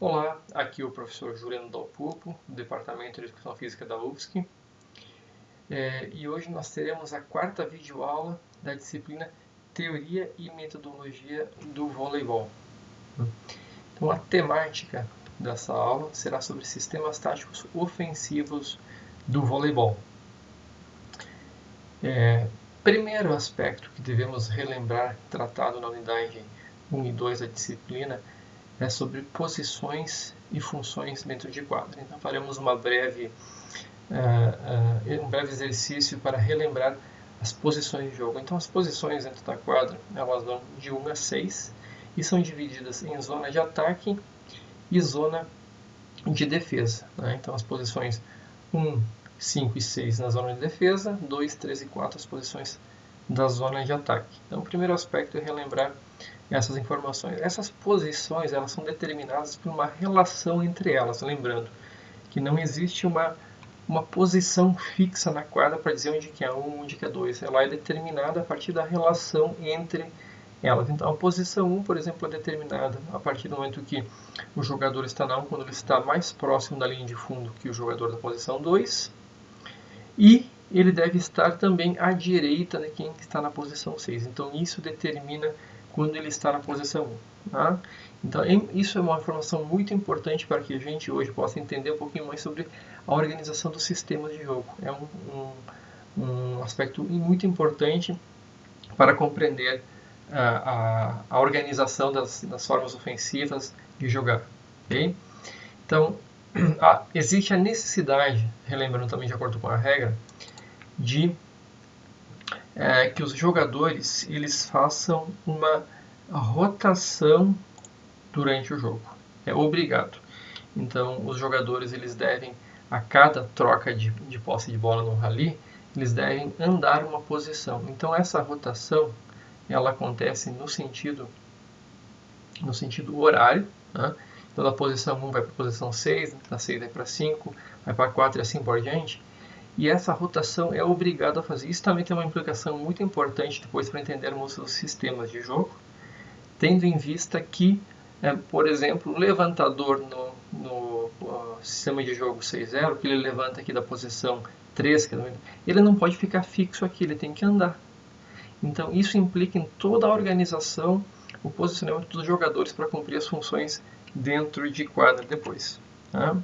Olá, aqui é o professor Juliano Dal Pupo, do Departamento de Educação Física da UFSC. E hoje nós teremos a quarta videoaula da disciplina Teoria e Metodologia do Voleibol. Então a temática dessa aula será sobre sistemas táticos ofensivos do voleibol. Primeiro aspecto que devemos relembrar, tratado na unidade 1 e 2 da disciplina, é sobre posições e funções dentro de quadra. Então faremos um breve exercício para relembrar as posições de jogo. Então as posições dentro da quadra, elas vão de 1 a 6 e são divididas em zona de ataque e zona de defesa. Então as posições 1, 5 e 6 na zona de defesa, 2, 3 e 4 as posições da zona de ataque. Então o primeiro aspecto é relembrar essas informações. Essas posições elas são determinadas por uma relação entre elas, lembrando que não existe uma posição fixa na quadra para dizer onde que é 1, onde que é 2. Ela é determinada a partir da relação entre elas. Então a posição 1, por exemplo, é determinada a partir do momento que o jogador está na 1, quando ele está mais próximo da linha de fundo que o jogador da posição 2. E ele deve estar também à direita de quem está na posição 6. Então isso determina quando ele está na posição 1. Tá? Então isso é uma informação muito importante para que a gente hoje possa entender um pouquinho mais sobre a organização dos sistemas de jogo. É um aspecto muito importante para compreender a organização das formas ofensivas de jogar. Okay? Então, existe a necessidade, relembrando também de acordo com a regra, de que os jogadores eles façam uma rotação durante o jogo. É obrigado. Então, os jogadores eles devem, a cada troca de posse de bola no rally, eles devem andar uma posição. Então, essa rotação ela acontece no sentido horário. Né? Então, da posição 1 vai para a posição 6, da 6 vai para 5, vai para 4 e assim por diante. E essa rotação é obrigado a fazer. Isso também tem uma implicação muito importante depois para entendermos os sistemas de jogo, tendo em vista que, por exemplo, o levantador no sistema de jogo 6-0, que ele levanta aqui da posição 3, ele não pode ficar fixo aqui, ele tem que andar. Então isso implica em toda a organização, o posicionamento dos jogadores para cumprir as funções dentro de quadra depois. Tá?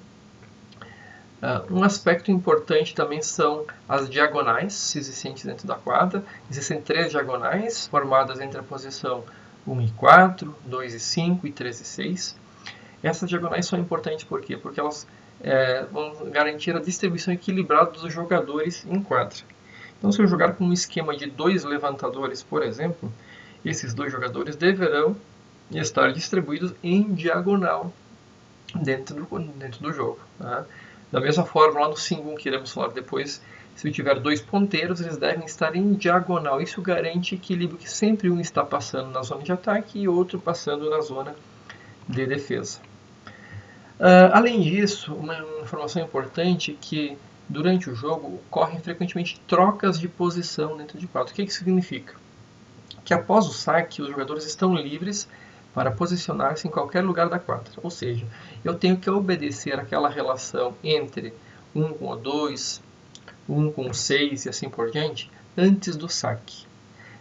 Um aspecto importante também são as diagonais existentes dentro da quadra. Existem 3 diagonais formadas entre a posição 1 e 4, 2 e 5 e 3 e 6. Essas diagonais são importantes por quê? Porque elas vão garantir a distribuição equilibrada dos jogadores em quadra. Então, se eu jogar com um esquema de 2 levantadores, por exemplo, esses 2 jogadores deverão estar distribuídos em diagonal dentro do jogo. Tá? Da mesma forma, lá no Singun, que iremos falar depois, se eu tiver 2 ponteiros, eles devem estar em diagonal. Isso garante equilíbrio, que sempre um está passando na zona de ataque e outro passando na zona de defesa. Além disso, uma informação importante é que durante o jogo ocorrem frequentemente trocas de posição dentro de quadra. O que isso significa? Que após o saque, os jogadores estão livres para posicionar-se em qualquer lugar da quadra. Ou seja, eu tenho que obedecer aquela relação entre 1 com o 2, 1 com o 6 e assim por diante, antes do saque.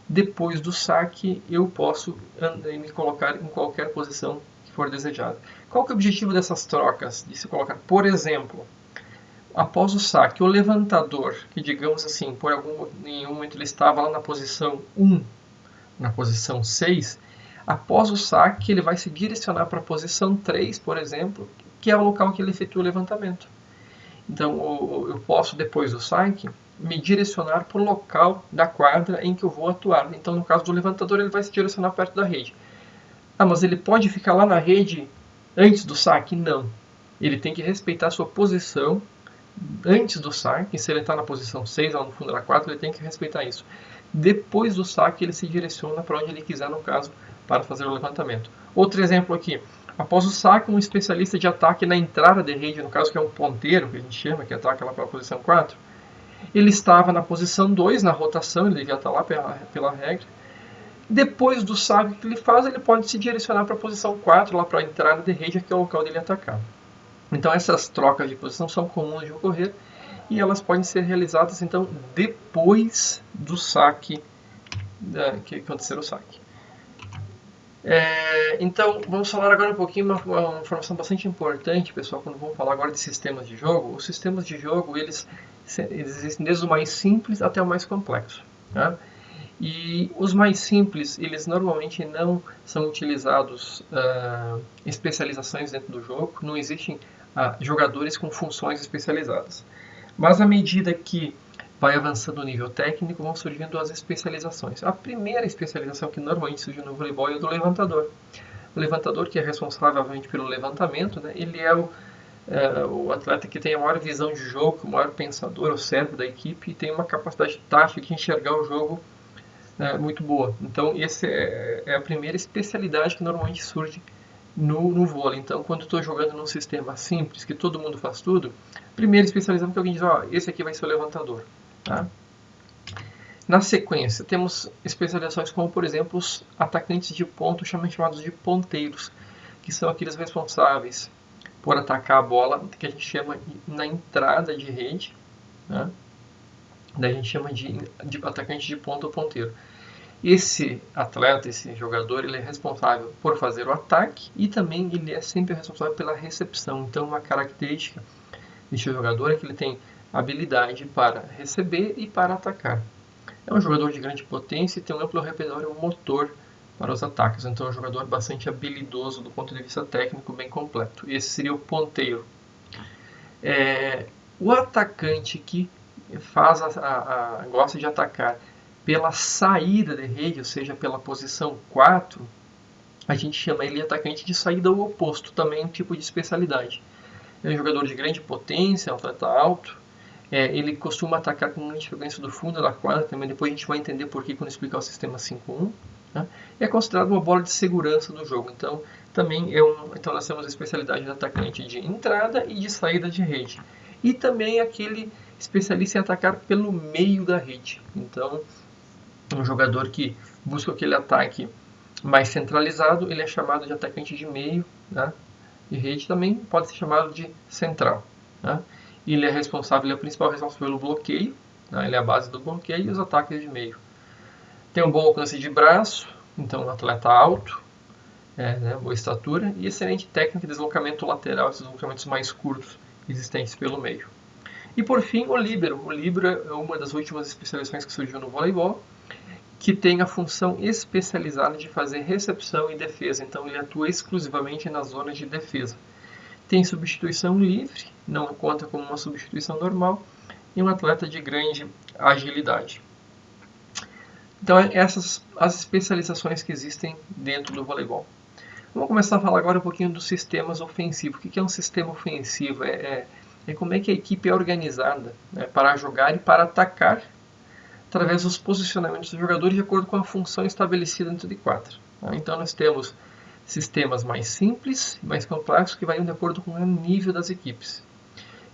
Depois do saque, eu posso me colocar em qualquer posição que for desejada. Qual que é o objetivo dessas trocas? De se colocar, por exemplo, após o saque, o levantador, que digamos assim, em algum momento ele estava lá na posição 1, na posição 6, após o saque ele vai se direcionar para a posição 3, por exemplo, que é o local que ele efetua o levantamento. Então eu posso, depois do saque, me direcionar para o local da quadra em que eu vou atuar. Então no caso do levantador ele vai se direcionar perto da rede. Mas ele pode ficar lá na rede antes do saque? Não. Ele tem que respeitar a sua posição antes do saque. Se ele está na posição 6, lá no fundo da quadra, ele tem que respeitar isso. Depois do saque, ele se direciona para onde ele quiser, no caso, para fazer o levantamento. Outro exemplo aqui. Após o saque, um especialista de ataque na entrada de rede, no caso que é um ponteiro, que a gente chama, que ataca lá para a posição 4, ele estava na posição 2, na rotação, ele devia estar lá pela regra, Depois do saque que ele faz, ele pode se direcionar para a posição 4, lá para a entrada de rede, que é o local dele atacar. Então essas trocas de posição são comuns de ocorrer e elas podem ser realizadas então depois do saque, que acontecer o saque. Então vamos falar agora um pouquinho, uma informação bastante importante, pessoal, quando vamos falar agora de sistemas de jogo. Os sistemas de jogo, eles existem desde o mais simples até o mais complexo. Tá? E os mais simples, eles normalmente não são utilizados especializações dentro do jogo, não existem jogadores com funções especializadas. Mas à medida que vai avançando o nível técnico, vão surgindo as especializações. A primeira especialização que normalmente surge no voleibol é o do levantador. O levantador, que é responsável obviamente pelo levantamento, né, ele é o atleta que tem a maior visão de jogo, o maior pensador, o cérebro da equipe, e tem uma capacidade tática de enxergar o jogo muito boa. Então, essa é a primeira especialidade que normalmente surge no vôlei. Então, quando estou jogando num sistema simples, que todo mundo faz tudo, primeira especialização que alguém diz, esse aqui vai ser o levantador. Tá? Na sequência, temos especializações como, por exemplo, os atacantes de ponto, chamados de ponteiros, que são aqueles responsáveis por atacar a bola, que a gente chama na entrada de rede, né? Daí a gente chama de atacante de ponta ou ponteiro. Esse atleta, esse jogador, ele é responsável por fazer o ataque e também ele é sempre responsável pela recepção. Então, uma característica desse jogador é que ele tem habilidade para receber e para atacar. É um jogador de grande potência e tem um amplo repertório motor para os ataques. Então, é um jogador bastante habilidoso do ponto de vista técnico, bem completo. Esse seria o ponteiro. O atacante que gosta de atacar pela saída de rede, ou seja, pela posição 4, a gente chama ele de atacante de saída ou oposto, também é um tipo de especialidade. É um jogador de grande potência, um atleta alto, ele costuma atacar com grande frequência do fundo da quadra, também depois a gente vai entender por que quando explicar o sistema 5-1. Né? É considerado uma bola de segurança do jogo, então também então nós temos a especialidade de atacante de entrada e de saída de rede. E também aquele especialista em atacar pelo meio da rede. Então, um jogador que busca aquele ataque mais centralizado, ele é chamado de atacante de meio, né? De rede também pode ser chamado de central. Né? Ele é responsável, ele é o principal responsável pelo bloqueio, né? Ele é a base do bloqueio e os ataques de meio. Tem um bom alcance de braço, então um atleta alto, né? Boa estatura e excelente técnica de deslocamento lateral, esses deslocamentos mais curtos existentes pelo meio. E por fim, o líbero. O líbero é uma das últimas especializações que surgiu no voleibol, que tem a função especializada de fazer recepção e defesa. Então ele atua exclusivamente nas zonas de defesa. Tem substituição livre, não conta como uma substituição normal, e um atleta de grande agilidade. Então essas as especializações que existem dentro do voleibol. Vamos começar a falar agora um pouquinho dos sistemas ofensivos. O que é um sistema ofensivo? É como é que a equipe é organizada, né, para jogar e para atacar através dos posicionamentos dos jogadores de acordo com a função estabelecida dentro de quadra. Então nós temos sistemas mais simples e mais complexos que variam de acordo com o nível das equipes.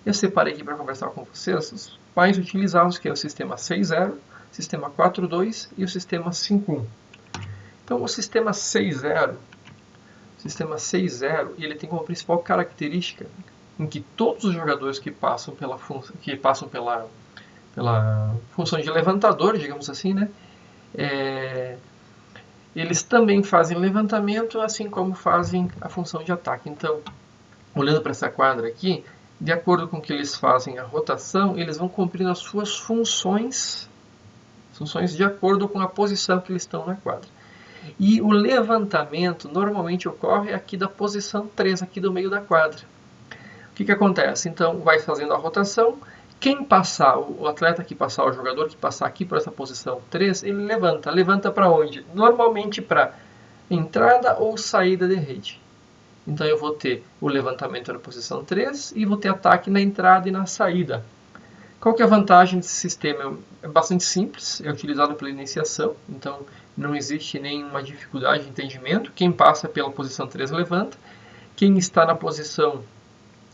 Eu separei aqui para conversar com vocês os mais utilizados, que é o sistema 6-0, o sistema 4-2 e o sistema 5-1. Então o sistema 6-0, ele tem como principal característica em que todos os jogadores que passam pela função de levantador, digamos assim, né? Eles também fazem levantamento, assim como fazem a função de ataque. Então, olhando para essa quadra aqui, de acordo com que eles fazem a rotação, eles vão cumprindo as suas funções de acordo com a posição que eles estão na quadra. E o levantamento normalmente ocorre aqui da posição 3, aqui do meio da quadra. O que acontece? Então, vai fazendo a rotação. Quem passar, o atleta que passar, o jogador que passar aqui por essa posição 3, ele levanta. Levanta para onde? Normalmente para entrada ou saída de rede. Então eu vou ter o levantamento na posição 3 e vou ter ataque na entrada e na saída. Qual que é a vantagem desse sistema? É bastante simples, é utilizado pela iniciação, então não existe nenhuma dificuldade de entendimento. Quem passa pela posição 3 levanta. Quem está na posição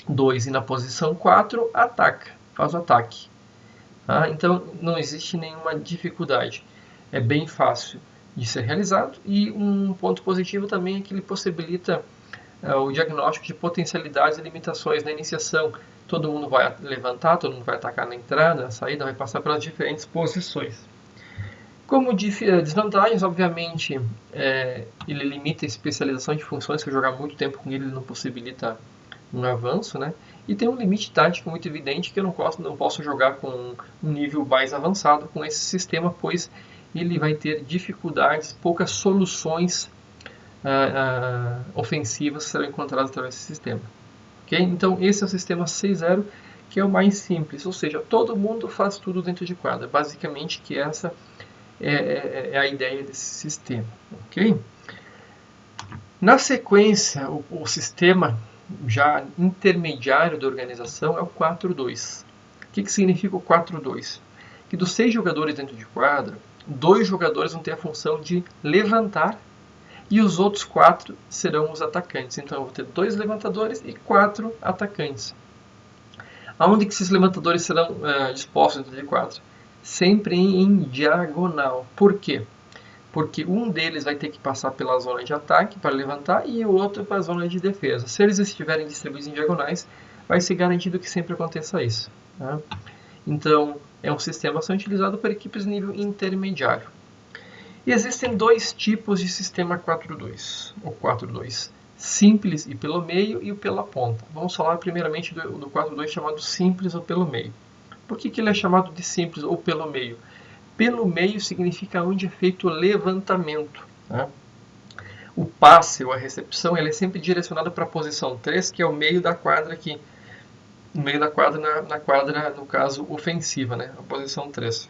2 e na posição 4 ataca. Faz o ataque. Então não existe nenhuma dificuldade. É bem fácil de ser realizado, e um ponto positivo também é que ele possibilita o diagnóstico de potencialidades e limitações na iniciação. Todo mundo vai levantar, todo mundo vai atacar na entrada, na saída, vai passar pelas diferentes posições. Como desvantagens, obviamente, ele limita a especialização de funções, se eu jogar muito tempo com ele não possibilita um avanço, né? E tem um limite tático muito evidente que eu não posso jogar com um nível mais avançado com esse sistema, pois ele vai ter dificuldades, poucas soluções ofensivas serão encontradas através desse sistema. Okay? Então esse é o sistema 6-0, que é o mais simples, ou seja, todo mundo faz tudo dentro de quadra. Basicamente que essa é a ideia desse sistema. Okay? Na sequência, o sistema já intermediário da organização é o 4-2. O que significa o 4-2? Que dos 6 jogadores dentro de quadra, 2 jogadores vão ter a função de levantar e os outros 4 serão os atacantes. Então eu vou ter 2 levantadores e 4 atacantes. Aonde que esses levantadores serão dispostos dentro de quadra? Sempre em diagonal. Por quê? Porque um deles vai ter que passar pela zona de ataque para levantar e o outro para a zona de defesa. Se eles estiverem distribuídos em diagonais, vai ser garantido que sempre aconteça isso. Tá? Então, é um sistema a ser utilizado por equipes de nível intermediário. E existem 2 tipos de sistema 4-2, ou 4-2. Simples e pelo meio e o pela ponta. Vamos falar primeiramente do 4-2 chamado simples ou pelo meio. Por que ele é chamado de simples ou pelo meio? Pelo meio significa onde é feito o levantamento. Né? O passe ou a recepção ele é sempre direcionado para a posição 3, que é o meio da quadra aqui. No meio da quadra, na quadra, no caso, ofensiva, né? A posição 3.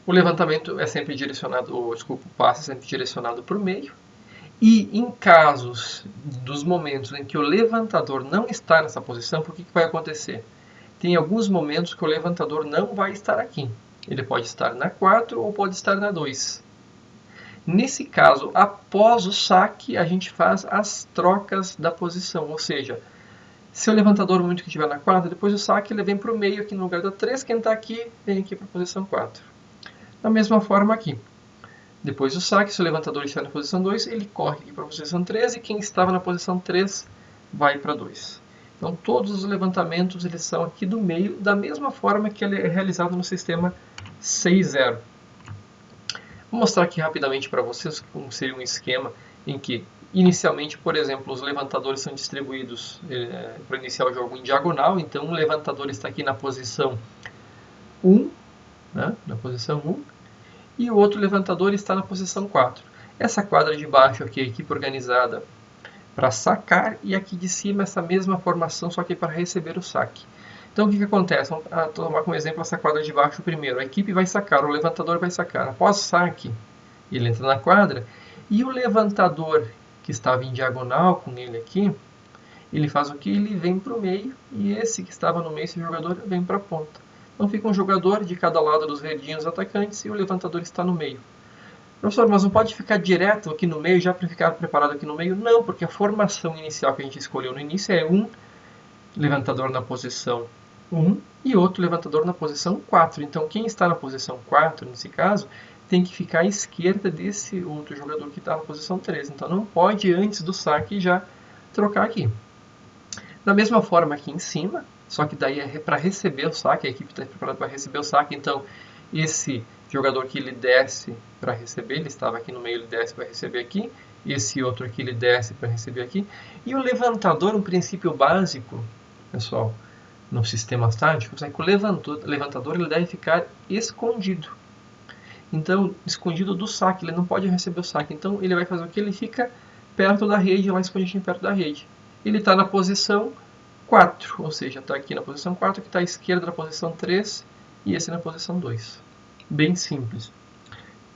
O levantamento é sempre direcionado, o passe é sempre direcionado para o meio. E em casos dos momentos em que o levantador não está nessa posição, por que vai acontecer? Tem alguns momentos que o levantador não vai estar aqui. Ele pode estar na 4 ou pode estar na 2. Nesse caso, após o saque, a gente faz as trocas da posição. Ou seja, se o levantador muito que estiver na 4, depois do saque ele vem para o meio aqui no lugar da 3. Quem está aqui, vem aqui para a posição 4. Da mesma forma aqui. Depois do saque, se o levantador estiver na posição 2, ele corre aqui para a posição 3 e quem estava na posição 3 vai para 2. Então, todos os levantamentos eles são aqui do meio, da mesma forma que ele é realizado no sistema 6-0. Vou mostrar aqui rapidamente para vocês como seria um esquema em que, inicialmente, por exemplo, os levantadores são distribuídos para iniciar o jogo em diagonal. Então, um levantador está aqui na posição 1, né, na posição 1, e o outro levantador está na posição 4. Essa quadra de baixo aqui é a equipe organizada para sacar, e aqui de cima essa mesma formação, só que para receber o saque. Então o que acontece? Vamos tomar como exemplo essa quadra de baixo primeiro. A equipe vai sacar, o levantador vai sacar. Após o saque, ele entra na quadra, e o levantador que estava em diagonal com ele aqui, ele faz o que? Ele vem para o meio, e esse que estava no meio, esse jogador, vem para a ponta. Então fica um jogador de cada lado dos verdinhos atacantes, e o levantador está no meio. Professor, mas não pode ficar direto aqui no meio, já para ficar preparado aqui no meio? Não, porque a formação inicial que a gente escolheu no início é um levantador na posição 1 e outro levantador na posição 4. Então, quem está na posição 4, nesse caso, tem que ficar à esquerda desse outro jogador que está na posição 3. Então, não pode, antes do saque, já trocar aqui. Da mesma forma aqui em cima, só que daí é para receber o saque, a equipe está preparada para receber o saque, então esse jogador que ele desce para receber, ele estava aqui no meio, ele desce para receber aqui, esse outro aqui ele desce para receber aqui, e o levantador, um princípio básico, pessoal, no sistema tático, é que o levantador ele deve ficar escondido. Então, escondido do saque, ele não pode receber o saque, então ele vai fazer o que? Ele fica perto da rede, lá escondidinho perto da rede. Ele está na posição 4, ou seja, está aqui na posição 4, que está à esquerda da posição 3, e esse na posição 2. Bem simples.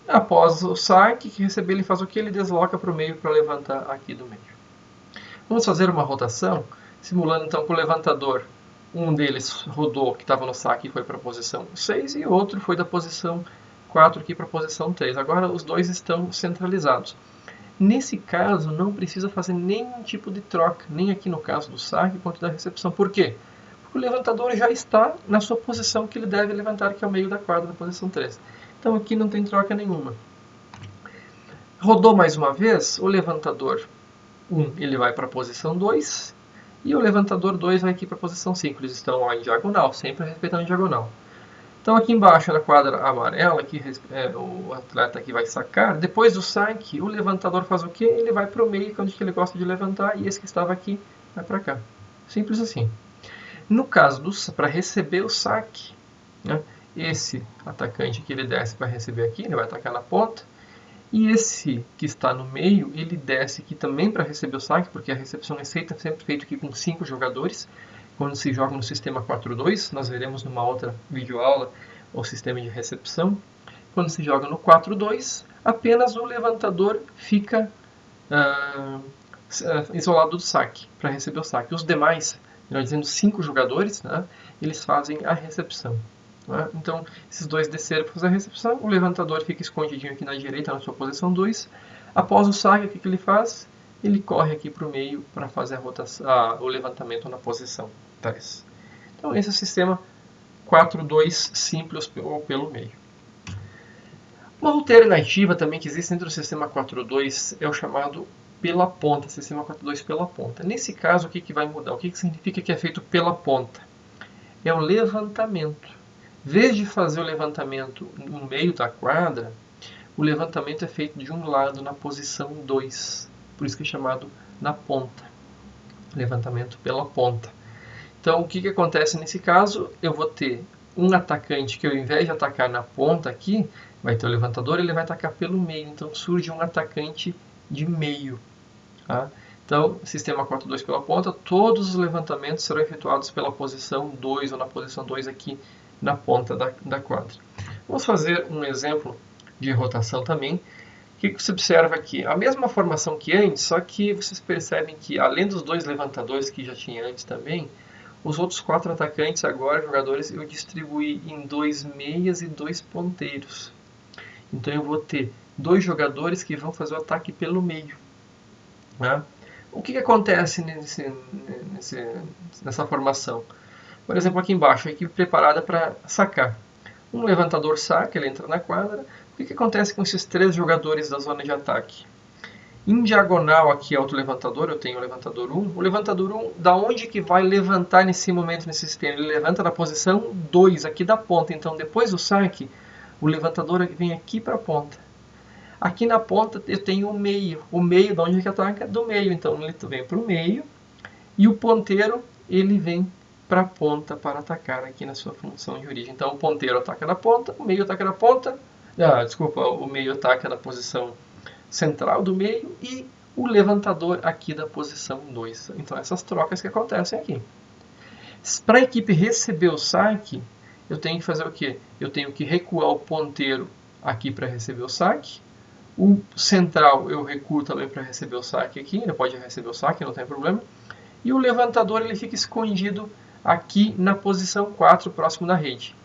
Após o saque que receber, ele faz o que? Ele desloca para o meio para levantar aqui do meio. Vamos fazer uma rotação, simulando então que o levantador, um deles rodou, que estava no saque, e foi para a posição 6, e o outro foi da posição 4 aqui para a posição 3. Agora os dois estão centralizados. Nesse caso, não precisa fazer nenhum tipo de troca, nem aqui no caso do saque quanto da recepção. Por quê? Porque o levantador já está na sua posição que ele deve levantar, que é o meio da quadra, na posição 3. Então aqui não tem troca nenhuma. Rodou mais uma vez, o levantador 1 ele vai para a posição 2 e o levantador 2 vai aqui para a posição 5. Eles estão lá em diagonal, sempre respeitando a diagonal. Então aqui embaixo na quadra amarela, que o atleta aqui vai sacar, depois do saque, o levantador faz o quê? Ele vai para o meio, que é onde ele gosta de levantar, e esse que estava aqui vai para cá. Simples assim. No caso, para receber o saque, né, esse atacante aqui ele desce para receber aqui, ele vai atacar na ponta, e esse que está no meio, ele desce aqui também para receber o saque, porque a recepção é sempre feita aqui com 5 jogadores. Quando se joga no sistema 4-2, nós veremos numa outra videoaula o sistema de recepção. Quando se joga no 4-2, apenas o levantador fica isolado do saque, para receber o saque. Os demais, nós dizendo 5 jogadores, né, eles fazem a recepção. Né? Então, esses dois desceram para fazer a recepção, o levantador fica escondidinho aqui na direita, na sua posição 2. Após o saque, o que ele faz? Ele corre aqui para o meio para fazer o levantamento na posição 3. Então, esse é o sistema 4-2 simples ou pelo meio. Uma alternativa também que existe dentro do sistema 4-2 é o chamado pela ponta, sistema 4-2 pela ponta. Nesse caso, o que vai mudar? O que significa que é feito pela ponta? É o levantamento. Em vez de fazer o levantamento no meio da quadra, o levantamento é feito de um lado na posição 2. Por isso que é chamado na ponta. Levantamento pela ponta. Então, o que acontece nesse caso? Eu vou ter um atacante que, ao invés de atacar na ponta aqui, vai ter o levantador, ele vai atacar pelo meio. Então, surge um atacante de meio. Tá? Então, sistema 4-2 pela ponta, todos os levantamentos serão efetuados pela posição 2 ou na posição 2 aqui na ponta da quadra. Vamos fazer um exemplo de rotação também. O que você observa aqui? A mesma formação que antes, só que vocês percebem que, além dos 2 levantadores que já tinha antes também, os outros 4 atacantes agora, jogadores, eu distribuí em 2 meias e 2 ponteiros. Então eu vou ter 2 jogadores que vão fazer o ataque pelo meio. Né? O que acontece nessa formação? Por exemplo, aqui embaixo, a equipe preparada para sacar. Um levantador saca, ele entra na quadra. O que acontece com esses 3 jogadores da zona de ataque? Em diagonal aqui ao outro levantador, eu tenho o levantador 1. O levantador 1, da onde que vai levantar nesse momento, nesse sistema? Ele levanta na posição 2, aqui da ponta. Então, depois do saque, o levantador vem aqui para a ponta. Aqui na ponta eu tenho o meio. O meio, de onde é que ataca? Do meio. Então, ele vem para o meio. E o ponteiro, ele vem para a ponta para atacar aqui na sua função de origem. Então, o ponteiro ataca na ponta, o meio ataca na ponta. O meio ataca na posição central do meio e o levantador aqui da posição 2. Então, essas trocas que acontecem aqui. Para a equipe receber o saque, eu tenho que fazer o quê? Eu tenho que recuar o ponteiro aqui para receber o saque. O central eu recuo também para receber o saque aqui. Ele pode receber o saque, não tem problema. E o levantador ele fica escondido aqui na posição 4, próximo da rede.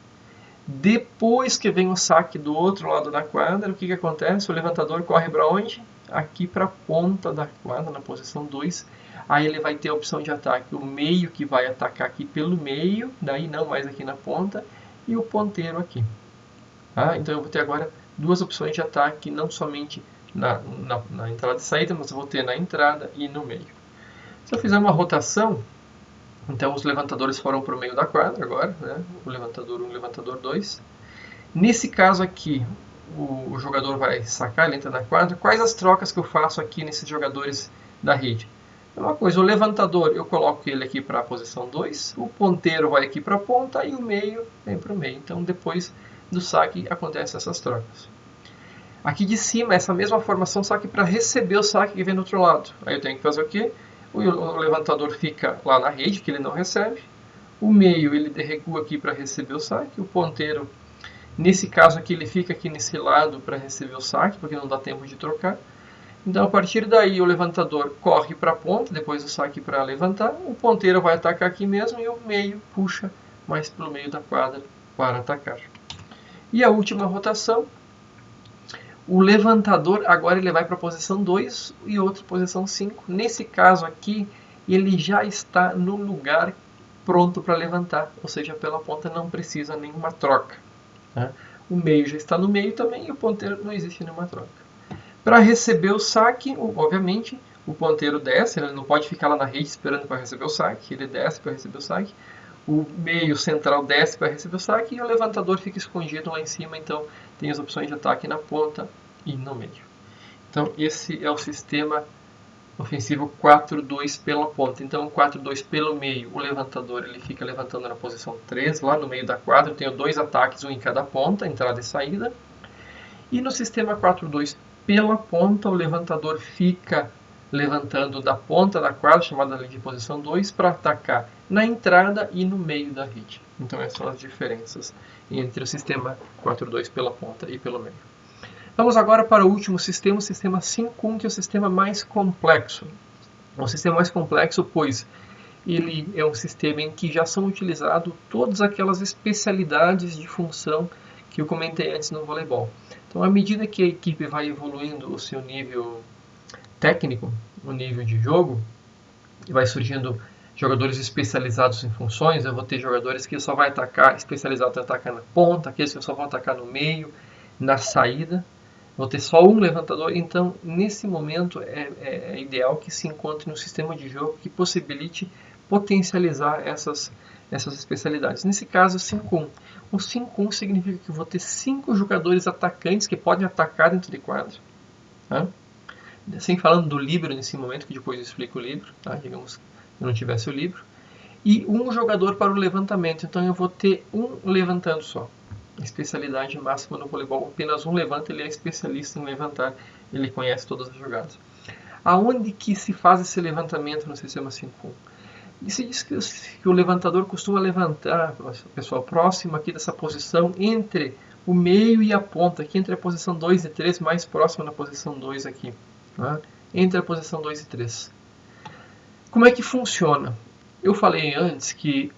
Depois que vem o saque do outro lado da quadra, o que acontece? O levantador corre para onde? Aqui para a ponta da quadra, na posição 2. Aí ele vai ter a opção de ataque. O meio que vai atacar aqui pelo meio, daí não mais aqui na ponta, e o ponteiro aqui. Tá? Então eu vou ter agora 2 opções de ataque, não somente na entrada e saída, mas eu vou ter na entrada e no meio. Se eu fizer uma rotação, então os levantadores foram para o meio da quadra agora, né? O levantador 1 e o levantador 2. Nesse caso aqui, o jogador vai sacar, ele entra na quadra. Quais as trocas que eu faço aqui nesses jogadores da rede? É uma coisa, o levantador eu coloco ele aqui para a posição 2, o ponteiro vai aqui para a ponta e o meio vem para o meio. Então depois do saque acontecem essas trocas. Aqui de cima, essa mesma formação, só que para receber o saque que vem do outro lado. Aí eu tenho que fazer o quê? O levantador fica lá na rede, que ele não recebe. O meio, ele recua aqui para receber o saque. O ponteiro, nesse caso aqui, ele fica aqui nesse lado para receber o saque, porque não dá tempo de trocar. Então, a partir daí, o levantador corre para a ponta, depois do saque para levantar. O ponteiro vai atacar aqui mesmo e o meio puxa mais para o meio da quadra para atacar. E a última rotação. O levantador agora ele vai para a posição 2 e outro posição 5. Nesse caso aqui, ele já está no lugar pronto para levantar, ou seja, pela ponta não precisa nenhuma troca. Tá? o meio já está no meio também e o ponteiro não existe nenhuma troca. Para receber o saque, obviamente, o ponteiro desce, ele não pode ficar lá na rede esperando para receber o saque, ele desce para receber o saque. O meio central desce para receber o saque e o levantador fica escondido lá em cima, então tem as opções de ataque na ponta e no meio. Então esse é o sistema ofensivo 4-2 pela ponta. Então 4-2 pelo meio, o levantador ele fica levantando na posição 3, lá no meio da quadra. Eu tenho 2 ataques, um em cada ponta, entrada e saída. E no sistema 4-2 pela ponta, o levantador fica levantando da ponta da quadra, chamada de posição 2, para atacar na entrada e no meio da rede. Então essas são as diferenças entre o sistema 4-2 pela ponta e pelo meio. Vamos agora para o último sistema, o sistema 5-1, que é o sistema mais complexo. É um sistema mais complexo, pois ele é um sistema em que já são utilizadas todas aquelas especialidades de função que eu comentei antes no voleibol. Então, à medida que a equipe vai evoluindo o seu nível técnico, o nível de jogo, e vai surgindo jogadores especializados em funções, eu vou ter jogadores que só vai atacar, especializados em atacar na ponta, aqueles que só vão atacar no meio, na saída. Vou ter só um levantador, então nesse momento é ideal que se encontre um sistema de jogo que possibilite potencializar essas especialidades. Nesse caso, 5-1. O 5-1 significa que eu vou ter 5 jogadores atacantes que podem atacar dentro de quadra. Tá? Sem falando do livro nesse momento, que depois eu explico o livro, tá? Digamos que eu não tivesse o livro. E um jogador para o levantamento, então eu vou ter um levantando só. Especialidade máxima no voleibol, apenas um levanta, ele é especialista em levantar, ele conhece todas as jogadas. Aonde que se faz esse levantamento no sistema 5-1? E se diz que o levantador costuma levantar, pessoal, próximo aqui dessa posição entre o meio e a ponta, aqui entre a posição 2 e 3, mais próximo na posição 2 aqui, tá? Entre a posição 2 e 3. Como é que funciona? Eu falei antes que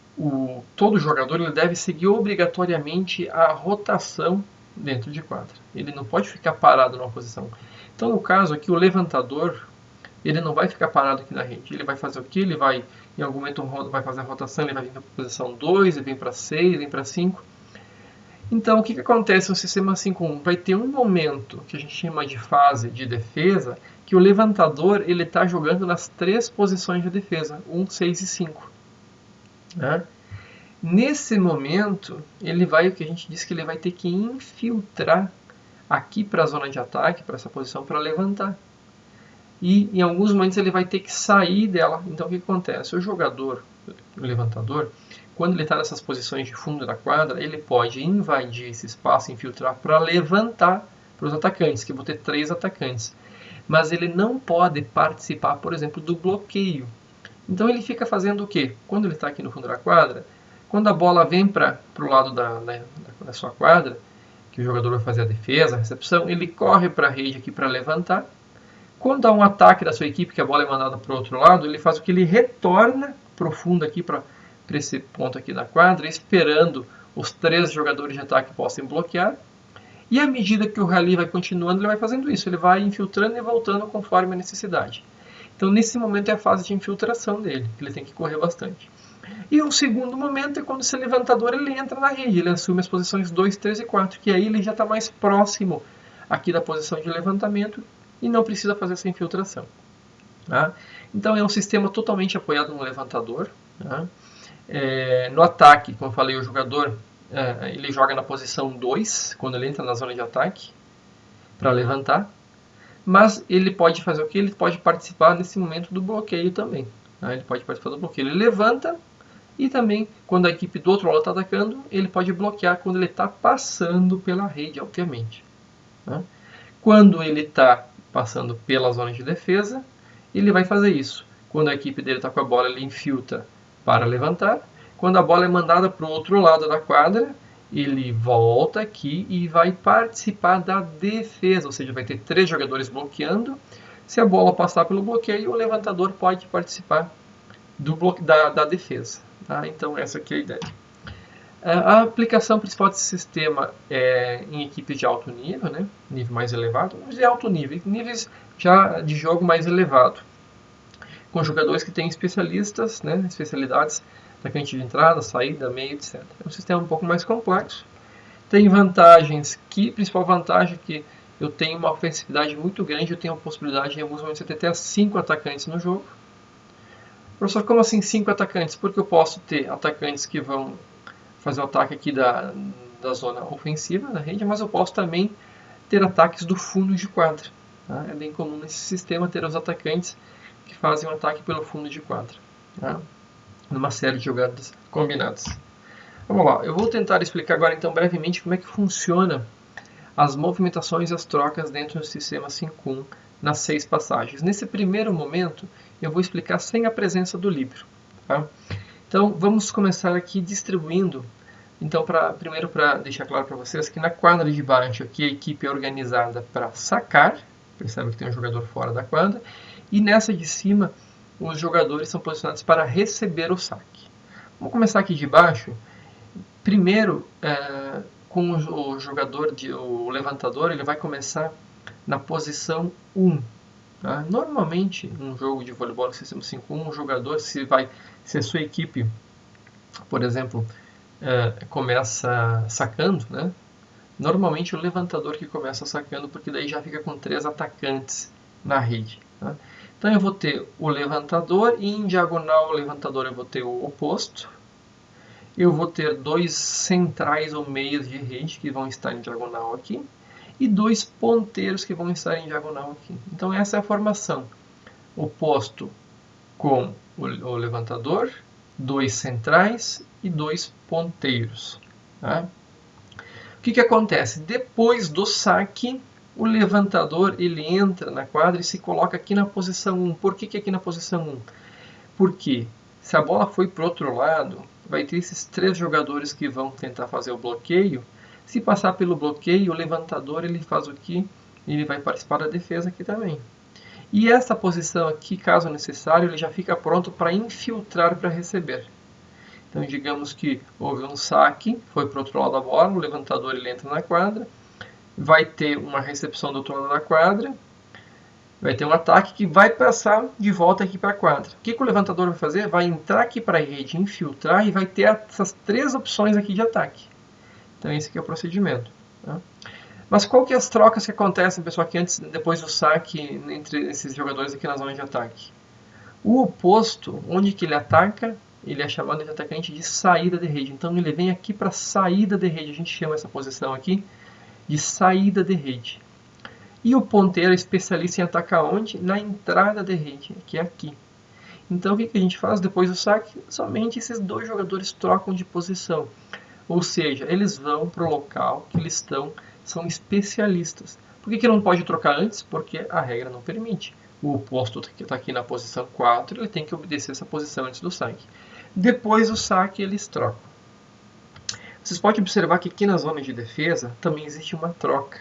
todo jogador ele deve seguir obrigatoriamente a rotação dentro de quadra. Ele não pode ficar parado numa posição. Então, no caso aqui, o levantador, ele não vai ficar parado aqui na rede. Ele vai fazer o quê? Ele vai, em algum momento, vai fazer a rotação, ele vai vir para a posição 2, ele vem para 6, vem para 5. Então, o que acontece no sistema 5-1? Vai ter um momento que a gente chama de fase de defesa, que o levantador ele está jogando nas 3 posições de defesa, 1, 6 e 5. Né? Nesse momento, ele vai, o que a gente diz que ele vai ter que infiltrar aqui para a zona de ataque, para essa posição, para levantar. E em alguns momentos ele vai ter que sair dela. Então o que acontece? O jogador, o levantador, quando ele está nessas posições de fundo da quadra, ele pode invadir esse espaço, infiltrar para levantar para os atacantes, que vão ter 3 atacantes. Mas ele não pode participar, por exemplo, do bloqueio. Então ele fica fazendo o quê? Quando ele está aqui no fundo da quadra, quando a bola vem para o lado da sua quadra, que o jogador vai fazer a defesa, a recepção, ele corre para a rede aqui para levantar. Quando há um ataque da sua equipe, que a bola é mandada para o outro lado, ele faz o que? Ele retorna profundo aqui para esse ponto aqui da quadra, esperando os 3 jogadores de ataque possam bloquear. E à medida que o rally vai continuando, ele vai fazendo isso. Ele vai infiltrando e voltando conforme a necessidade. Então, nesse momento é a fase de infiltração dele, que ele tem que correr bastante. E o segundo momento é quando esse levantador ele entra na rede, ele assume as posições 2, 3 e 4, que aí ele já está mais próximo aqui da posição de levantamento e não precisa fazer essa infiltração. Tá? Então é um sistema totalmente apoiado no levantador. Tá? No ataque, como eu falei, o jogador ele joga na posição 2, quando ele entra na zona de ataque, para levantar. Mas ele pode fazer o que? Ele pode participar nesse momento do bloqueio também. Tá? Ele pode participar do bloqueio. Ele levanta e também, quando a equipe do outro lado está atacando, ele pode bloquear quando ele está passando pela rede, obviamente. Tá? Quando ele está passando pela zona de defesa, ele vai fazer isso. Quando a equipe dele está com a bola, ele infiltra para levantar. Quando a bola é mandada para o outro lado da quadra, ele volta aqui e vai participar da defesa, ou seja, vai ter 3 jogadores bloqueando. Se a bola passar pelo bloqueio, o levantador pode participar da defesa. Tá? Então, essa aqui é a ideia. A aplicação principal desse sistema é em equipes de alto nível, né? Nível mais elevado, mas de alto nível, níveis já de jogo mais elevado, com jogadores que têm especialistas, né? Especialidades, atacante de entrada, saída, meio, etc. É um sistema um pouco mais complexo, Tem vantagens, que principal vantagem é que eu tenho uma ofensividade muito grande, eu tenho a possibilidade em alguns momentos de ter até 5 atacantes no jogo. Professor, como assim 5 atacantes? Porque eu posso ter atacantes que vão fazer o ataque aqui da zona ofensiva da rede, mas eu posso também ter ataques do fundo de quadra. Tá? É bem comum nesse sistema ter os atacantes que fazem o ataque pelo fundo de quadra, tá? Numa série de jogadas combinadas. Vamos lá, eu vou tentar explicar agora então brevemente como é que funciona as movimentações e as trocas dentro do sistema 5.1 nas 6 passagens. Nesse primeiro momento, eu vou explicar sem a presença do livro. Tá? Então, vamos começar aqui distribuindo. Então, primeiro para deixar claro para vocês que na quadra de baixo aqui a equipe é organizada para sacar, percebe que tem um jogador fora da quadra, e nessa de cima os jogadores são posicionados para receber o saque. Vamos começar aqui de baixo. Primeiro, com o jogador, o levantador, ele vai começar na posição 1. Tá? Normalmente, num jogo de voleibol no sistema 5.1, o jogador, se a sua equipe, por exemplo, começa sacando, né? Normalmente o levantador que começa sacando, porque daí já fica com 3 atacantes na rede. Tá? Então eu vou ter o levantador e em diagonal o levantador eu vou ter o oposto. Eu vou ter 2 centrais ou meias de rede que vão estar em diagonal aqui e 2 ponteiros que vão estar em diagonal aqui. Então essa é a formação. Oposto com o levantador, 2 centrais e 2 ponteiros. Tá? O que acontece? Depois do saque, o levantador ele entra na quadra e se coloca aqui na posição 1. Por que aqui na posição 1? Porque se a bola foi para o outro lado, vai ter esses 3 jogadores que vão tentar fazer o bloqueio. Se passar pelo bloqueio, o levantador ele faz o quê? Ele vai participar da defesa aqui também. E essa posição aqui, caso necessário, ele já fica pronto para infiltrar para receber. Então, digamos que houve um saque, foi para o outro lado da bola, o levantador ele entra na quadra, vai ter uma recepção do outro lado da quadra, vai ter um ataque que vai passar de volta aqui para a quadra. O que o levantador vai fazer? Vai entrar aqui para a rede, infiltrar e vai ter essas 3 opções aqui de ataque. Então, esse aqui é o procedimento. Tá? Mas qual que é as trocas que acontecem, pessoal, aqui depois do saque entre esses jogadores aqui na zona de ataque? O oposto, onde que ele ataca, ele é chamado de atacante de saída de rede. Então ele vem aqui para saída de rede. A gente chama essa posição aqui de saída de rede. E o ponteiro é especialista em atacar onde? Na entrada de rede, que é aqui. Então o que a gente faz depois do saque? Somente esses 2 jogadores trocam de posição. Ou seja, eles vão para o local que eles estão, são especialistas. Por que não pode trocar antes? Porque a regra não permite. O oposto que está aqui na posição 4, ele tem que obedecer essa posição antes do saque. Depois do saque, eles trocam. Vocês podem observar que aqui na zona de defesa também existe uma troca.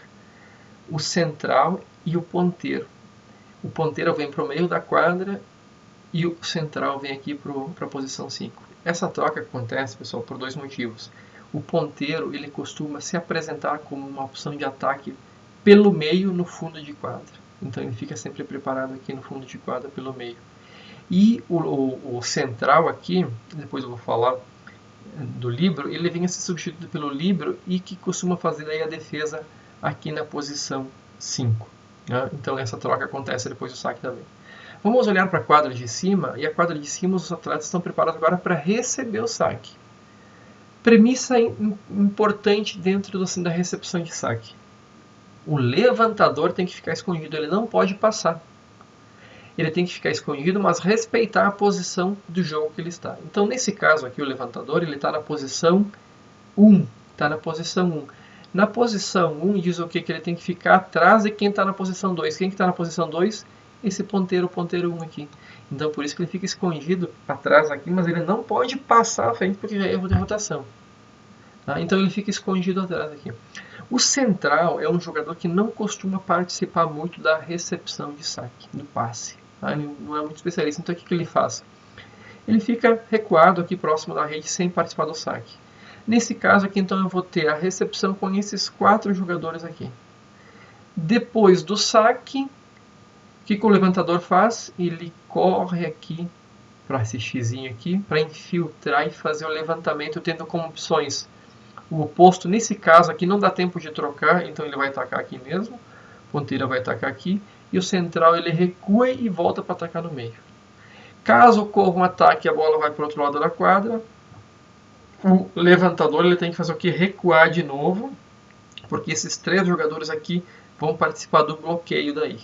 O central e o ponteiro. O ponteiro vem para o meio da quadra e o central vem aqui para a posição 5. Essa troca acontece, pessoal, por 2 motivos. O ponteiro ele costuma se apresentar como uma opção de ataque pelo meio no fundo de quadra. Então ele fica sempre preparado aqui no fundo de quadra pelo meio. E o central aqui, depois eu vou falar do líbero, ele vem a ser substituído pelo líbero e que costuma fazer aí a defesa aqui na posição 5. Né? Então essa troca acontece depois do saque também. Vamos olhar para a quadra de cima, e a quadra de cima os atletas estão preparados agora para receber o saque. Premissa importante dentro da recepção de saque. O levantador tem que ficar escondido, ele não pode passar. Ele tem que ficar escondido, mas respeitar a posição do jogo que ele está. Então, nesse caso aqui, o levantador ele está na posição 1. Está na posição 1. Na posição 1 diz o quê? Que ele tem que ficar atrás de quem está na posição 2. Quem está na posição 2? Esse ponteiro, o ponteiro 1 aqui. Então, por isso que ele fica escondido atrás aqui, mas ele não pode passar à frente porque já é erro de rotação. Tá? Então, ele fica escondido atrás aqui. O central é um jogador que não costuma participar muito da recepção de saque, do passe. Tá? Ele não é muito especialista. Então, o que ele faz? Ele fica recuado aqui próximo da rede sem participar do saque. Nesse caso aqui, então, eu vou ter a recepção com esses 4 jogadores aqui. Depois do saque, o que o levantador faz? Ele corre aqui para esse xizinho aqui, para infiltrar e fazer o levantamento, tendo como opções O oposto, nesse caso aqui, não dá tempo de trocar, então ele vai atacar aqui mesmo. A ponteira vai atacar aqui. E o central ele recua e volta para atacar no meio. Caso ocorra um ataque e a bola vai para o outro lado da quadra, o levantador ele tem que fazer o que? Recuar de novo, porque esses 3 jogadores aqui vão participar do bloqueio daí.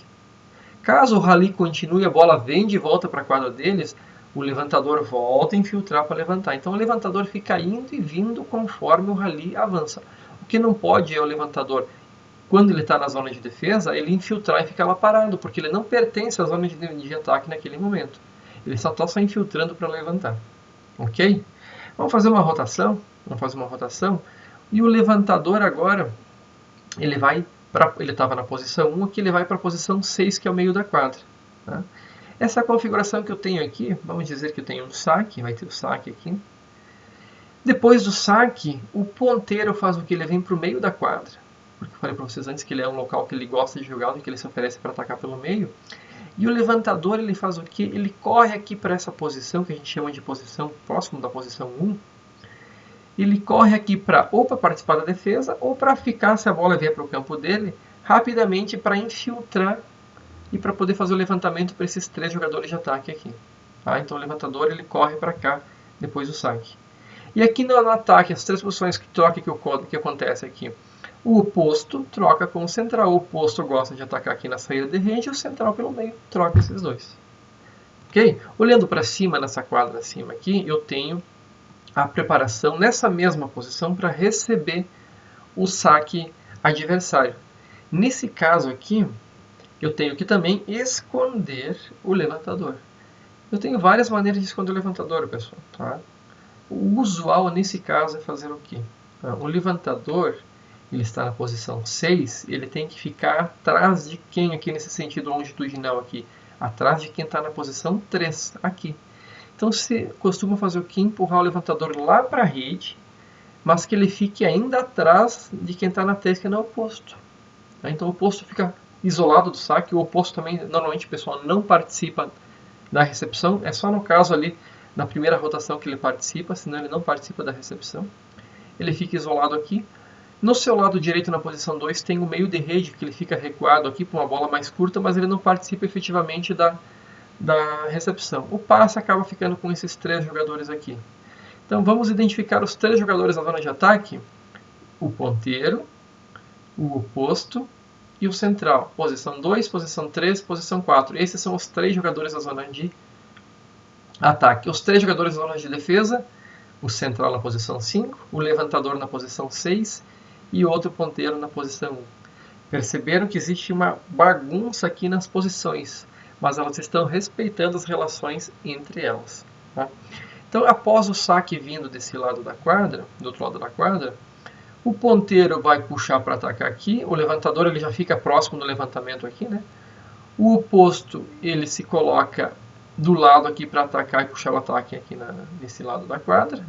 Caso o rally continue, a bola vem de volta para a quadra deles, o levantador volta a infiltrar para levantar. Então o levantador fica indo e vindo conforme o rally avança. O que não pode é o levantador, quando ele está na zona de defesa, ele infiltrar e ficar lá parado, porque ele não pertence à zona de ataque naquele momento. Ele só está infiltrando para levantar. Ok? Vamos fazer uma rotação. E o levantador agora, ele estava na posição 1, aqui ele vai para a posição 6, que é o meio da quadra. Tá? Essa configuração que eu tenho aqui, vamos dizer que eu tenho um saque, vai ter o saque aqui. Depois do saque, o ponteiro faz o que? Ele vem para o meio da quadra. Porque eu falei para vocês antes que ele é um local que ele gosta de jogar, que ele se oferece para atacar pelo meio. E o levantador ele faz o que? Ele corre aqui para essa posição, que a gente chama de posição próximo da posição 1. Ele corre aqui ou para participar da defesa, ou para ficar, se a bola vier para o campo dele, rapidamente para infiltrar e para poder fazer o levantamento para esses 3 jogadores de ataque aqui. Tá? Então o levantador ele corre para cá depois do saque. E aqui no ataque, as 3 posições que troca que acontece aqui. O oposto troca com o central. O oposto gosta de atacar aqui na saída de range e o central pelo meio troca esses 2. Ok? Olhando para cima, nessa quadra acima aqui, eu tenho a preparação nessa mesma posição para receber o saque adversário. Nesse caso aqui, eu tenho que também esconder o levantador. Eu tenho várias maneiras de esconder o levantador, pessoal. Tá? O usual nesse caso é fazer o quê? O levantador, ele está na posição 6, ele tem que ficar atrás de quem aqui nesse sentido longitudinal aqui? Atrás de quem está na posição 3 aqui. Então você costuma fazer o que? Empurrar o levantador lá para a rede, mas que ele fique ainda atrás de quem está na 3, que é no oposto. Então o oposto fica isolado do saque, o oposto também, normalmente o pessoal não participa da recepção, é só no caso ali, na primeira rotação que ele participa, senão ele não participa da recepção. Ele fica isolado aqui. No seu lado direito, na posição 2, tem o meio de rede, que ele fica recuado aqui para uma bola mais curta, mas ele não participa efetivamente da recepção. O passe acaba ficando com esses 3 jogadores aqui. Então vamos identificar os 3 jogadores da zona de ataque: o ponteiro, o oposto e o central. Posição 2, posição 3, posição 4. Esses são os 3 jogadores da zona de ataque. Os 3 jogadores da zona de defesa: o central na posição 5, o levantador na posição 6 e outro ponteiro na posição 1. Perceberam que existe uma bagunça aqui nas posições, mas elas estão respeitando as relações entre elas. Tá? Então, após o saque vindo desse lado da quadra, do outro lado da quadra, o ponteiro vai puxar para atacar aqui, o levantador ele já fica próximo do levantamento aqui, né? O oposto ele se coloca do lado aqui para atacar e puxar o ataque aqui nesse lado da quadra,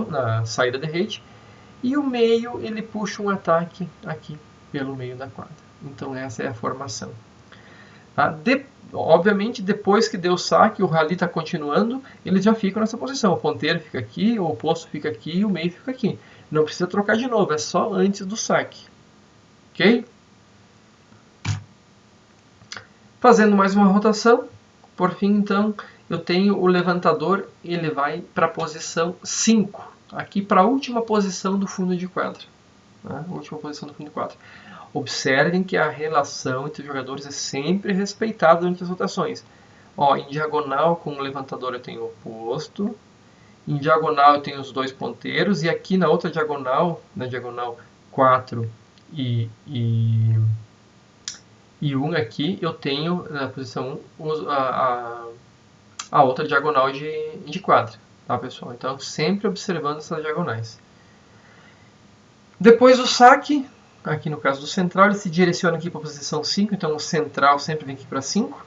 na saída de rede, e o meio ele puxa um ataque aqui pelo meio da quadra. Então essa é a formação. Tá? Obviamente, depois que deu o saque, o rally está continuando, eles já ficam nessa posição. O ponteiro fica aqui, o oposto fica aqui e o meio fica aqui. Não precisa trocar de novo, é só antes do saque. Ok? Fazendo mais uma rotação, por fim, então, eu tenho o levantador, ele vai para a posição 5, aqui para a última posição do fundo de quadra. Tá? Última posição do fundo de quadra. Observem que a relação entre os jogadores é sempre respeitada durante as rotações. Ó, em diagonal com o levantador eu tenho o oposto, em diagonal eu tenho os 2 ponteiros, e aqui na outra diagonal, na diagonal 4 e 1 aqui, eu tenho na posição 1 a outra diagonal de quadra. Tá, pessoal? Então, sempre observando essas diagonais. Depois do saque, aqui no caso do central, ele se direciona aqui para a posição 5, então o central sempre vem aqui para 5.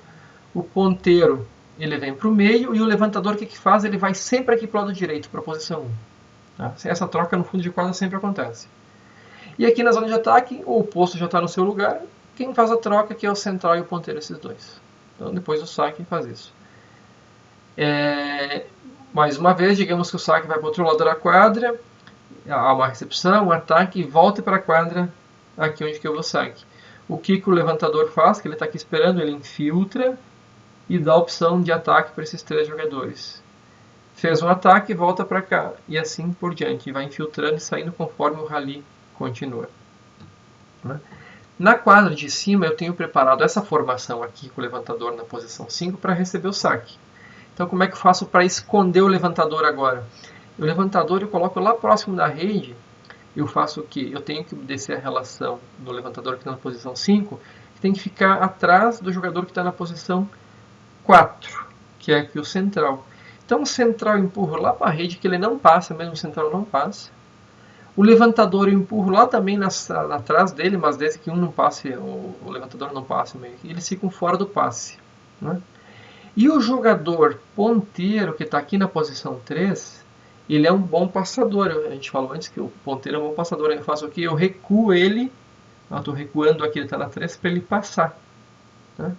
O ponteiro ele vem para o meio e o levantador o que faz? Ele vai sempre aqui para o lado direito, para a posição 1. Tá? Essa troca no fundo de quadra sempre acontece. E aqui na zona de ataque, o oposto já está no seu lugar. Quem faz a troca aqui é o central e o ponteiro, esses 2. Então depois do saque faz isso. Mais uma vez, digamos que o saque vai para o outro lado da quadra. há uma recepção, um ataque e volte para a quadra aqui onde que eu vou saque. O que o levantador faz, que ele está aqui esperando, ele infiltra e dá a opção de ataque para esses 3 jogadores. Fez um ataque, volta para cá e assim por diante. Vai infiltrando e saindo conforme o rally continua. Na quadra de cima eu tenho preparado essa formação aqui com o levantador na posição 5 para receber o saque. Então como é que eu faço para esconder o levantador agora? O levantador eu coloco lá próximo da rede. Eu faço o quê? Eu tenho que descer a relação do levantador que está na posição 5, que tem que ficar atrás do jogador que está na posição 4, que é aqui o central. Então o central eu empurro lá para a rede, que ele não passa, mesmo o central não passa. O levantador eu empurro lá também atrás dele, mas desde que um não passe, o levantador não passe, eles ficam fora do passe. Né? E o jogador ponteiro, que está aqui na posição 3, ele é um bom passador. A gente falou antes que o ponteiro é um bom passador. Eu faço aqui, eu recuo ele, estou recuando aqui, ele está na 3, para ele passar. Né?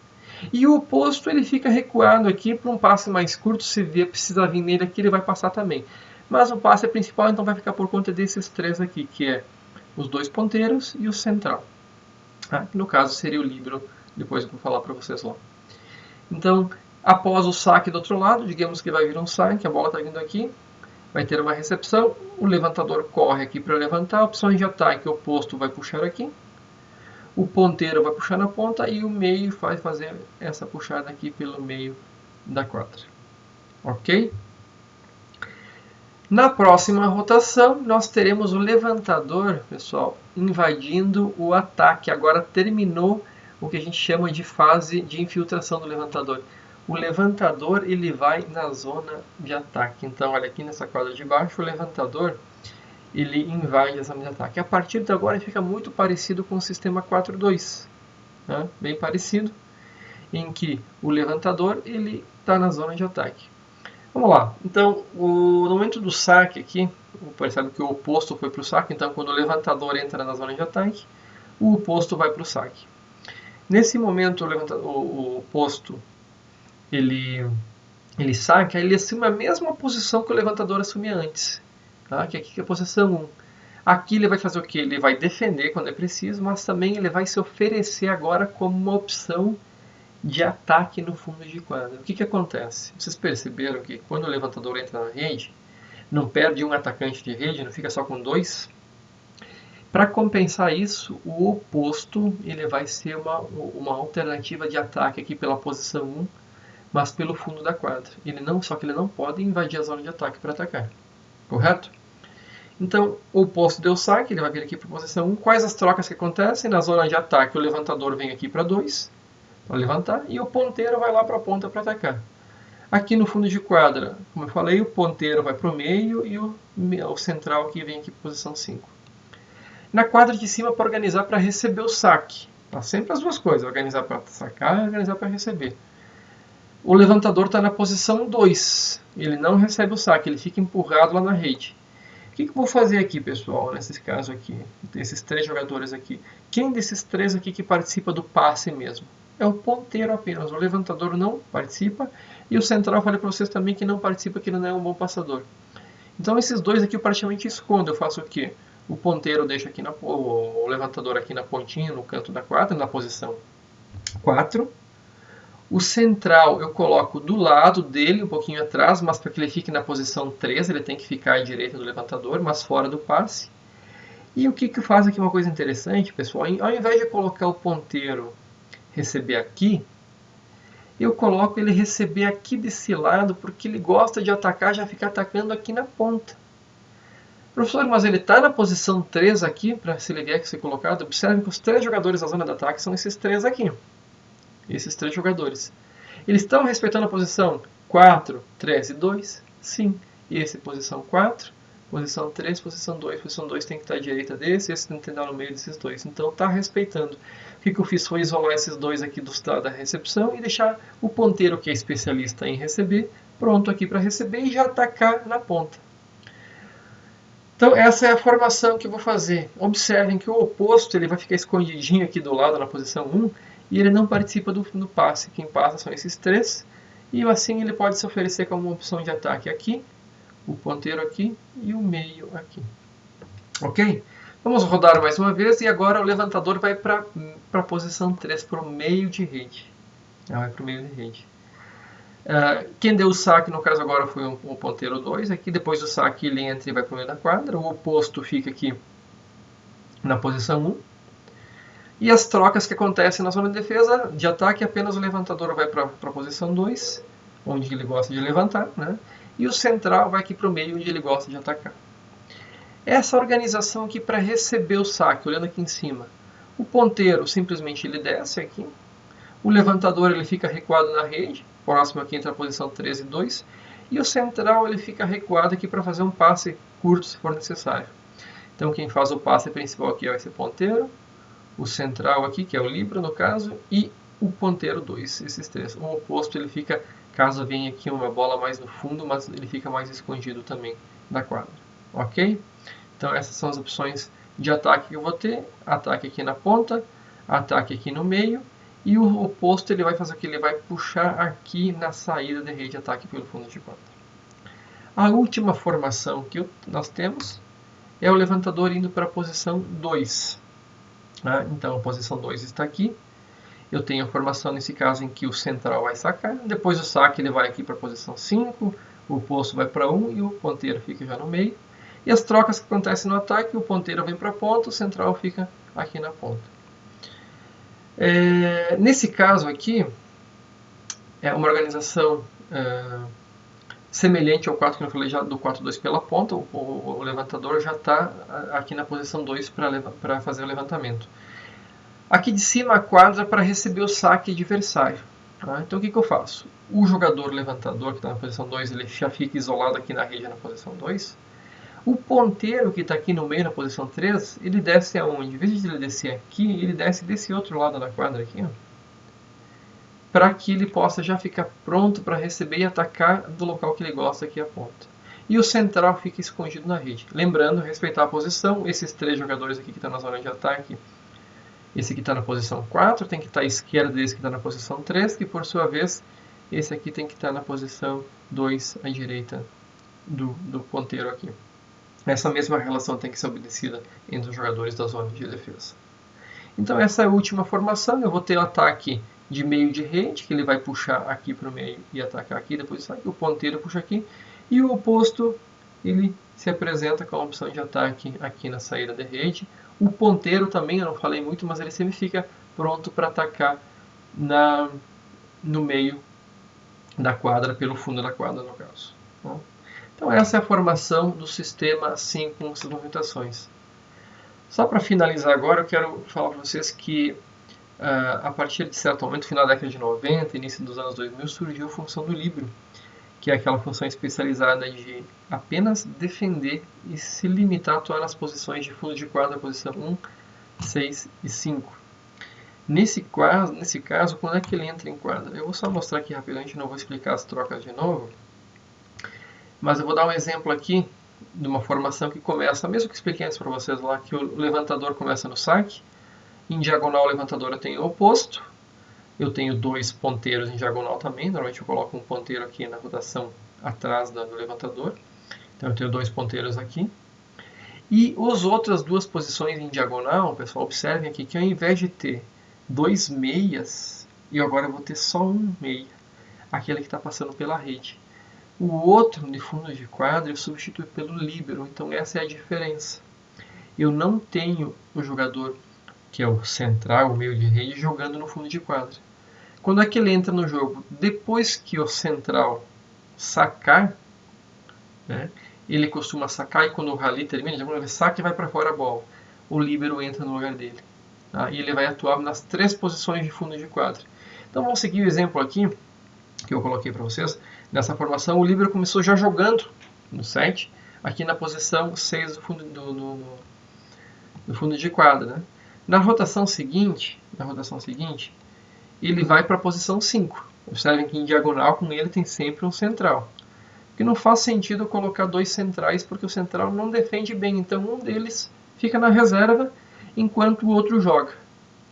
E o oposto, ele fica recuado aqui para um passe mais curto, se precisa vir nele aqui, ele vai passar também. Mas o passe principal, então, vai ficar por conta desses 3 aqui, que é os 2 ponteiros e o central. Que no caso seria o líbero, depois eu vou falar para vocês lá. Então, após o saque do outro lado, digamos que vai vir um saque, a bola está vindo aqui, vai ter uma recepção, o levantador corre aqui para levantar, opções de ataque, o oposto vai puxar aqui, o ponteiro vai puxar na ponta e o meio vai fazer essa puxada aqui pelo meio da quadra. Ok? Na próxima rotação, nós teremos o levantador, pessoal, invadindo o ataque. Agora terminou o que a gente chama de fase de infiltração do levantador. O levantador ele vai na zona de ataque. Então, olha aqui nessa quadra de baixo, o levantador ele invade a zona de ataque. A partir de agora fica muito parecido com o sistema 4-2, né? Bem parecido, em que o levantador ele está na zona de ataque. Vamos lá. Então, no momento do saque aqui, percebe que o oposto foi para o saque. Então, quando o levantador entra na zona de ataque, o oposto vai para o saque. Nesse momento, o oposto ele saca, ele assume a mesma posição que o levantador assumia antes. Tá? Que aqui é a posição 1. Aqui ele vai fazer o quê? Ele vai defender quando é preciso, mas também ele vai se oferecer agora como uma opção de ataque no fundo de quadra. O que acontece? Vocês perceberam que quando o levantador entra na rede, não perde um atacante de rede, não fica só com 2? Para compensar isso, o oposto ele vai ser uma alternativa de ataque aqui pela posição 1, mas pelo fundo da quadra. Só que ele não pode invadir a zona de ataque para atacar. Correto? Então, o oposto deu saque, ele vai vir aqui para a posição 1. Quais as trocas que acontecem? Na zona de ataque, o levantador vem aqui para 2, para levantar, e o ponteiro vai lá para a ponta para atacar. Aqui no fundo de quadra, como eu falei, o ponteiro vai para o meio e o central que vem aqui para a posição 5. Na quadra de cima, para organizar para receber o saque. Tá sempre as duas coisas, organizar para sacar e organizar para receber. O levantador está na posição 2, ele não recebe o saque, ele fica empurrado lá na rede. O que eu vou fazer aqui, pessoal, nesse caso aqui, desses 3 jogadores aqui? Quem desses 3 aqui que participa do passe mesmo? É o ponteiro apenas, o levantador não participa e o central, eu falei para vocês também que não participa, que ele não é um bom passador. Então esses 2 aqui eu praticamente escondo, eu faço o quê? O ponteiro deixa aqui o levantador aqui na pontinha, no canto da quadra, na posição 4. O central eu coloco do lado dele, um pouquinho atrás, mas para que ele fique na posição 3, ele tem que ficar à direita do levantador, mas fora do passe. E o que faz aqui uma coisa interessante, pessoal? Ao invés de colocar o ponteiro receber aqui, eu coloco ele receber aqui desse lado, porque ele gosta de atacar, já fica atacando aqui na ponta. Professor, mas ele está na posição 3 aqui, para se ele vier que ser colocado. Observe que os 3 jogadores da zona de ataque são esses 3 aqui. Esses 3 jogadores. Eles estão respeitando a posição 4, 3 e 2? Sim. Esse posição 4, posição 3, posição 2. Posição 2 tem que estar à direita desse, esse tem que estar no meio desses 2. Então está respeitando. O que eu fiz foi isolar esses 2 aqui da recepção e deixar o ponteiro, que é especialista em receber, pronto aqui para receber e já atacar na ponta. Então essa é a formação que eu vou fazer. Observem que o oposto ele vai ficar escondidinho aqui do lado na posição 1, e ele não participa do passe. Quem passa são esses 3. E assim ele pode se oferecer como uma opção de ataque aqui, o ponteiro aqui e o meio aqui. Ok? Vamos rodar mais uma vez e agora o levantador vai para a posição 3, para o meio de rede. Vai para o meio de rede. Quem deu o saque, no caso agora, foi o ponteiro 2. Aqui, depois do saque, ele entra e vai para o meio da quadra. O oposto fica aqui na posição 1. E as trocas que acontecem na zona de defesa, de ataque, apenas o levantador vai para a posição 2, onde ele gosta de levantar, né? E o central vai aqui para o meio, onde ele gosta de atacar. Essa organização aqui para receber o saque, olhando aqui em cima. O ponteiro simplesmente ele desce aqui. O levantador ele fica recuado na rede, próximo aqui entre a posição 3 e 2. E o central ele fica recuado aqui para fazer um passe curto se for necessário. Então quem faz o passe principal aqui vai ser o ponteiro, o central aqui, que é o líbero no caso, e o ponteiro 2, esses três. O oposto ele fica, caso venha aqui uma bola mais no fundo, mas ele fica mais escondido também da quadra. Ok? Então essas são as opções de ataque que eu vou ter. Ataque aqui na ponta, ataque aqui no meio, e o oposto ele vai fazer o que? Ele vai puxar aqui na saída de rede de ataque pelo fundo de quadra. A última formação que nós temos é o levantador indo para a posição 2. Então a posição 2 está aqui. Eu tenho a formação nesse caso em que o central vai sacar. Depois do saque ele vai aqui para a posição 5. O oposto vai para 1 e o ponteiro fica já no meio. E as trocas que acontecem no ataque, o ponteiro vem para a ponta, o central fica aqui na ponta. Nesse caso aqui, é uma organização semelhante ao 4 que eu falei já do 4-2 pela ponta. O levantador já está aqui na posição 2 para fazer o levantamento. Aqui de cima a quadra para receber o saque adversário. Então o que eu faço? O jogador levantador que está na posição 2, ele já fica isolado aqui na rede na posição 2. O ponteiro que está aqui no meio na posição 3, ele desce aonde? Em vez de ele descer aqui, ele desce desse outro lado da quadra aqui, para que ele possa já ficar pronto para receber e atacar do local que ele gosta, aqui a ponta. E o central fica escondido na rede. Lembrando, respeitar a posição, esses três jogadores aqui que estão na zona de ataque, esse que está na posição 4 tem que estar à esquerda desse que está na posição 3, que por sua vez, esse aqui tem que estar na posição 2 à direita do ponteiro aqui. Essa mesma relação tem que ser obedecida entre os jogadores da zona de defesa. Então essa é a última formação. Eu vou ter o ataque de meio de rede, que ele vai puxar aqui para o meio e atacar aqui, depois sai, o ponteiro puxa aqui, e o oposto ele se apresenta com a opção de ataque aqui na saída de rede. O ponteiro também, eu não falei muito, mas ele sempre fica pronto para atacar no meio da quadra, pelo fundo da quadra no caso. Então essa é a formação do sistema assim com essas movimentações. Só para finalizar agora, eu quero falar para vocês que a partir de certo momento, final da década de 90, início dos anos 2000, surgiu a função do líbero, que é aquela função especializada de apenas defender e se limitar a atuar nas posições de fundo de quadra, posição 1, 6 e 5. Nesse caso, quando é que ele entra em quadra? Eu vou só mostrar aqui rapidamente, não vou explicar as trocas de novo. Mas eu vou dar um exemplo aqui de uma formação que começa, mesmo que expliquei antes para vocês lá, que o levantador começa no saque. Em diagonal, o levantador eu tenho o oposto. Eu tenho dois ponteiros em diagonal também. Normalmente eu coloco um ponteiro aqui na rotação atrás do levantador. Então eu tenho dois ponteiros aqui. E as outras duas posições em diagonal, pessoal, observem aqui que ao invés de ter dois meias, eu agora vou ter só um meia. Aquele que está passando pela rede. O outro, de fundo de quadra, eu substituo pelo líbero. Então essa é a diferença. Eu não tenho o jogador que é o central, o meio de rede, jogando no fundo de quadra. Quando é que ele entra no jogo? Depois que o central sacar, né, ele costuma sacar e quando o rally termina, ele saca e vai para fora a bola. O líbero entra no lugar dele. Tá? E ele vai atuar nas três posições de fundo de quadra. Então vamos seguir o exemplo aqui, que eu coloquei para vocês. Nessa formação, o líbero começou já jogando no 7, aqui na posição 6 do fundo de quadra. Né? Na rotação seguinte, ele vai para a posição 5. Observem que em diagonal com ele tem sempre um central. Porque não faz sentido colocar dois centrais, porque o central não defende bem. Então um deles fica na reserva, enquanto o outro joga.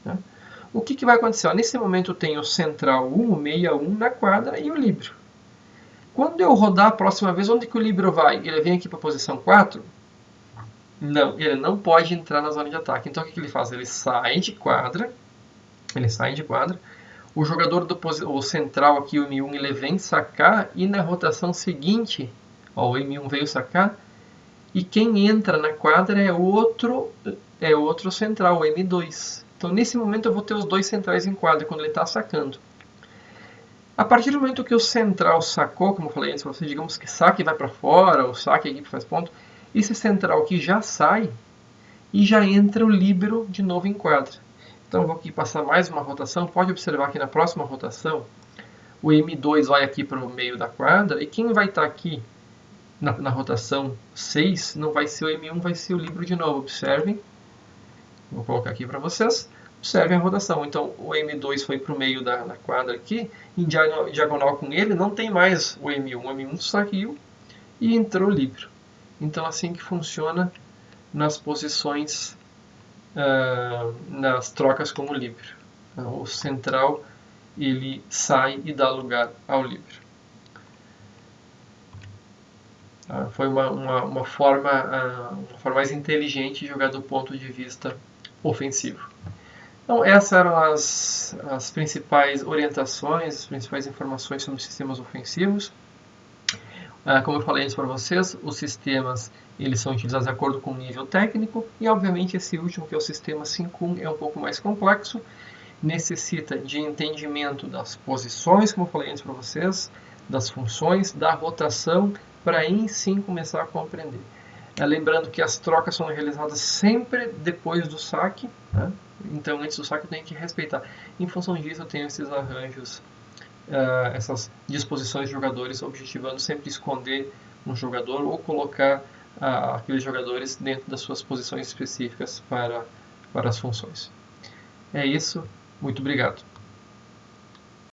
Né? O que vai acontecer? Nesse momento eu tenho o central 1, o meia 1 na quadra e o líbero. Quando eu rodar a próxima vez, onde que o líbero vai? Ele vem aqui para a posição 4. Não, ele não pode entrar na zona de ataque. Então o que ele faz? Ele sai de quadra. O jogador o central aqui, o M1, ele vem sacar e na rotação seguinte, ó, o M1 veio sacar e quem entra na quadra é outro central, o M2. Então nesse momento eu vou ter os dois centrais em quadra quando ele está sacando. A partir do momento que o central sacou, como eu falei antes, você digamos que saque vai para fora, ou saque a equipe faz ponto, esse central aqui já sai e já entra o líbero de novo em quadra. Então eu vou aqui passar mais uma rotação, pode observar que na próxima rotação o M2 vai aqui para o meio da quadra e quem vai estar aqui na rotação 6 não vai ser o M1, vai ser o líbero de novo. Observem, vou colocar aqui para vocês. Observem a rotação. Então o M2 foi para o meio da quadra aqui, em diagonal com ele não tem mais o M1. O M1 saiu e entrou o líbero. Então assim que funciona nas posições, nas trocas com o líbero. O central ele sai e dá lugar ao líbero. Foi uma forma mais inteligente de jogar do ponto de vista ofensivo. Então essas eram as principais orientações, as principais informações sobre sistemas ofensivos. Como eu falei antes para vocês, os sistemas eles são utilizados de acordo com o nível técnico e obviamente esse último, que é o sistema 5.1, é um pouco mais complexo, necessita de entendimento das posições, como eu falei antes para vocês, das funções, da rotação, para aí sim começar a compreender. Lembrando que as trocas são realizadas sempre depois do saque, né? Então antes do saque eu tenho que respeitar. Em função disso eu tenho esses arranjos, essas disposições de jogadores, objetivando sempre esconder um jogador ou colocar aqueles jogadores dentro das suas posições específicas para as funções. É isso, muito obrigado.